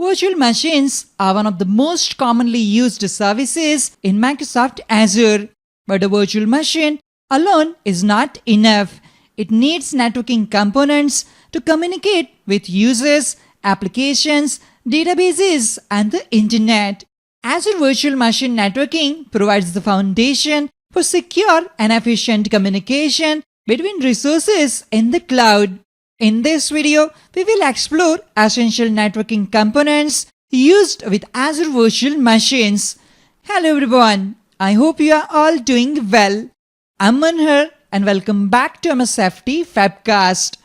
Virtual machines are one of the most commonly used services in Microsoft Azure. But a virtual machine alone is not enough. It needs networking components to communicate with users, applications, databases, and the internet. Azure Virtual Machine Networking provides the foundation for secure and efficient communication between resources in the cloud. In this video, we will explore essential networking components used with Azure Virtual Machines. Hello everyone, I hope you are all doing well. I'm Manhar and welcome back to MSFT WebCast.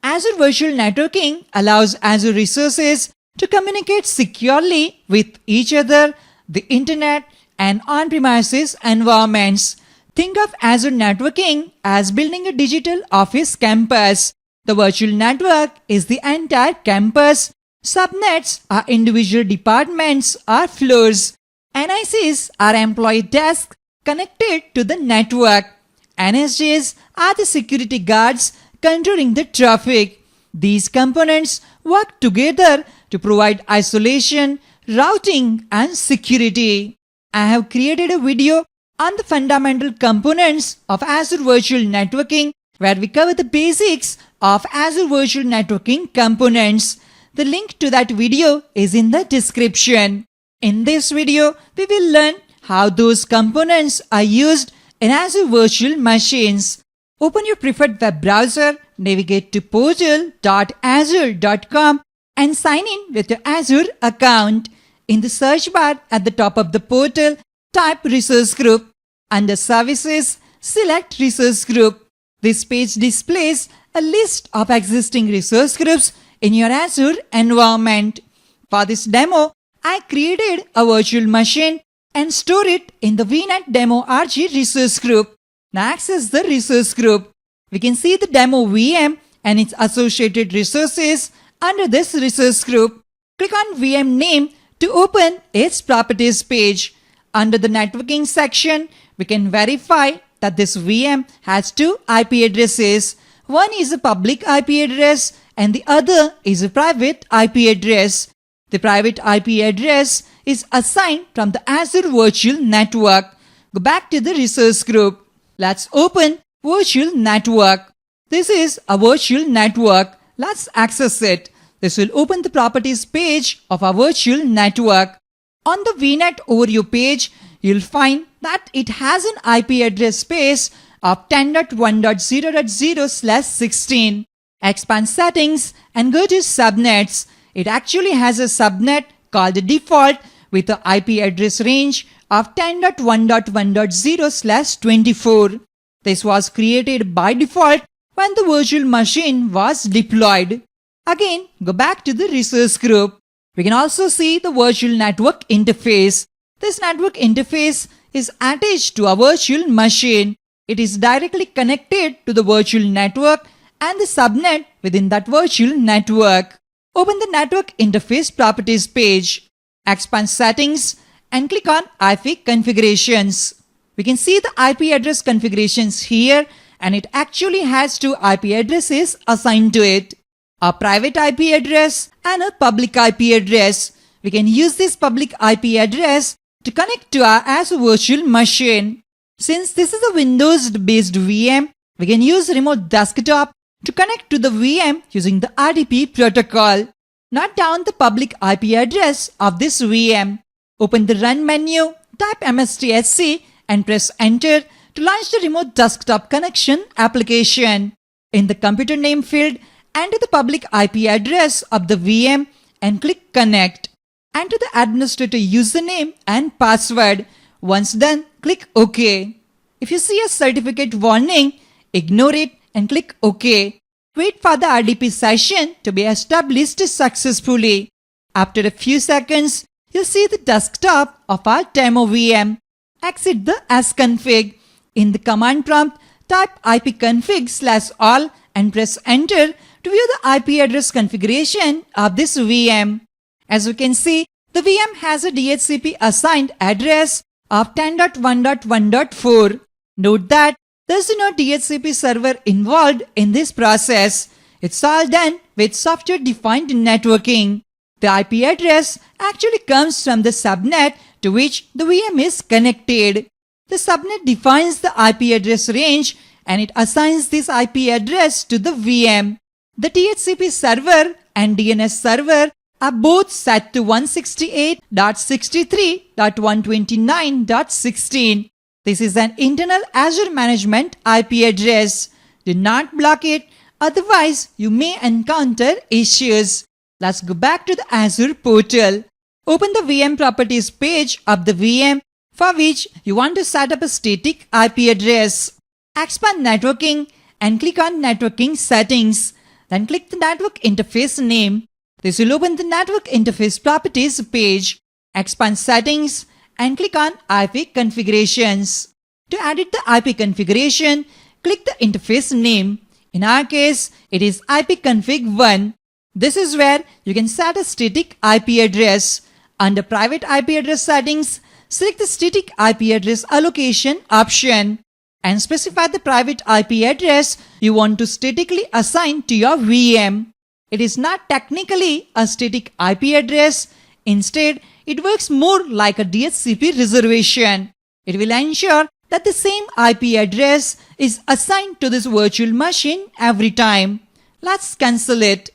Azure Virtual Networking allows Azure resources to communicate securely with each other, the internet, and on-premises environments. Think of Azure networking as building a digital office campus. The virtual network is the entire campus. Subnets are individual departments or floors. NICs are employee desks connected to the network. NSJs are the security guards controlling the traffic. These components work together to provide isolation, routing, and security. I have created a video on the fundamental components of Azure Virtual Networking where we cover the basics of Azure Virtual Networking components. The link to that video is in the description. In this video, we will learn how those components are used in Azure Virtual Machines. Open your preferred web browser, navigate to portal.azure.com and sign in with your Azure account. In the search bar at the top of the portal, type Resource Group. Under Services, select Resource Group. This page displays a list of existing resource groups in your Azure environment. For this demo, I created a virtual machine and store it in the VNet Demo RG resource group. Now access the resource group. We can see the demo VM and its associated resources under this resource group. Click on VM name to open its properties page. Under the networking section, we can verify that this VM has two IP addresses. One is a public IP address and the other is a private IP address. The private IP address is assigned from the Azure Virtual Network. Go back to the resource group. Let's open Virtual Network. This is a virtual network. Let's access it. This will open the properties page of our virtual network. On the VNet overview page, you'll find that it has an IP address space of 10.1.0.0/16. Expand settings and go to subnets. It actually has a subnet called default with the IP address range of 10.1.1.0/24. This was created by default when the virtual machine was deployed. Again, go back to the resource group. We can also see the virtual network interface. This network interface is attached to a virtual machine. It is directly connected to the virtual network and the subnet within that virtual network. Open the network interface properties page. Expand settings and click on IP configurations. We can see the IP address configurations here and it actually has two IP addresses assigned to it. A private IP address and a public IP address. We can use this public IP address to connect to our Azure Virtual Machine. Since this is a Windows-based VM, we can use remote desktop to connect to the VM using the RDP protocol. Note down the public IP address of this VM. Open the Run menu, type MSTSC and press Enter to launch the remote desktop connection application. In the computer name field, enter the public IP address of the VM and click Connect. Enter the administrator username and password. Once done, click OK. If you see a certificate warning, ignore it and click OK. Wait for the RDP session to be established successfully. After a few seconds, you'll see the desktop of our demo VM. Exit the sconfig. In the command prompt, type ipconfig/all and press Enter to view the IP address configuration of this VM. As you can see, the VM has a DHCP assigned address of 10.1.1.4. Note that there's no DHCP server involved in this process. It's all done with software-defined networking. The IP address actually comes from the subnet to which the VM is connected. The subnet defines the IP address range and it assigns this IP address to the VM. The DHCP server and DNS server are both set to 168.63.129.16. This is an internal Azure management IP address. Do not block it, otherwise you may encounter issues. Let's go back to the Azure portal. Open the VM properties page of the VM for which you want to set up a static IP address. Expand networking and click on networking settings. Then click the network interface name. This will open the network interface properties page. Expand settings and click on IP configurations. To edit the IP configuration, click the interface name. In our case, it is ipconfig1. This is where you can set a static IP address. Under private IP address settings, select the static IP address allocation option and specify the private IP address you want to statically assign to your VM. It is not technically a static IP address. Instead, it works more like a DHCP reservation. It will ensure that the same IP address is assigned to this virtual machine every time. Let's cancel it.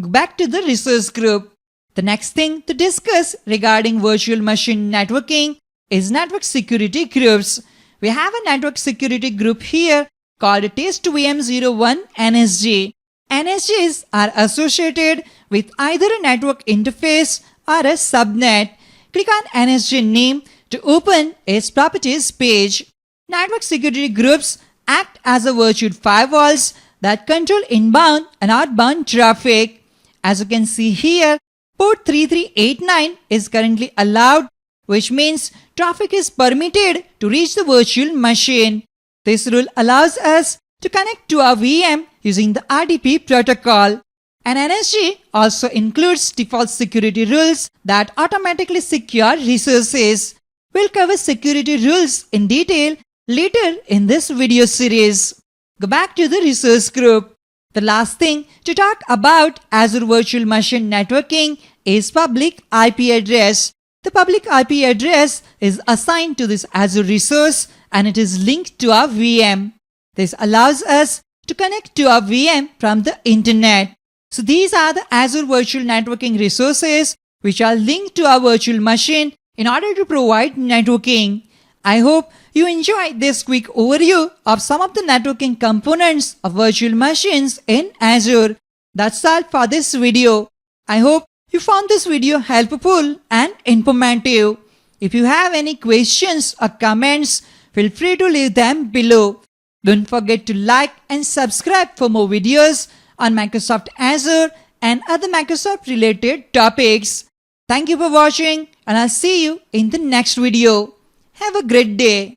Go back to the resource group. The next thing to discuss regarding virtual machine networking is network security groups. We have a network security group here called TestVM01 NSG. NSGs are associated with either a network interface or a subnet. Click on NSG name to open its properties page. Network security groups act as a virtual firewalls that control inbound and outbound traffic. As you can see here, port 3389 is currently allowed, which means traffic is permitted to reach the virtual machine. This rule allows us to connect to our VM using the RDP protocol. An NSG also includes default security rules that automatically secure resources. We'll cover security rules in detail later in this video series. Go back to the resource group. The last thing to talk about Azure Virtual Machine Networking is public IP address. The public IP address is assigned to this Azure resource and it is linked to our VM. This allows us to connect to our VM from the internet. So these are the Azure Virtual Networking resources which are linked to our virtual machine in order to provide networking. I hope you enjoyed this quick overview of some of the networking components of virtual machines in Azure. That's all for this video. I hope you found this video helpful and informative. If you have any questions or comments, feel free to leave them below. Don't forget to like and subscribe for more videos on Microsoft Azure and other Microsoft related topics. Thank you for watching and I'll see you in the next video. Have a great day.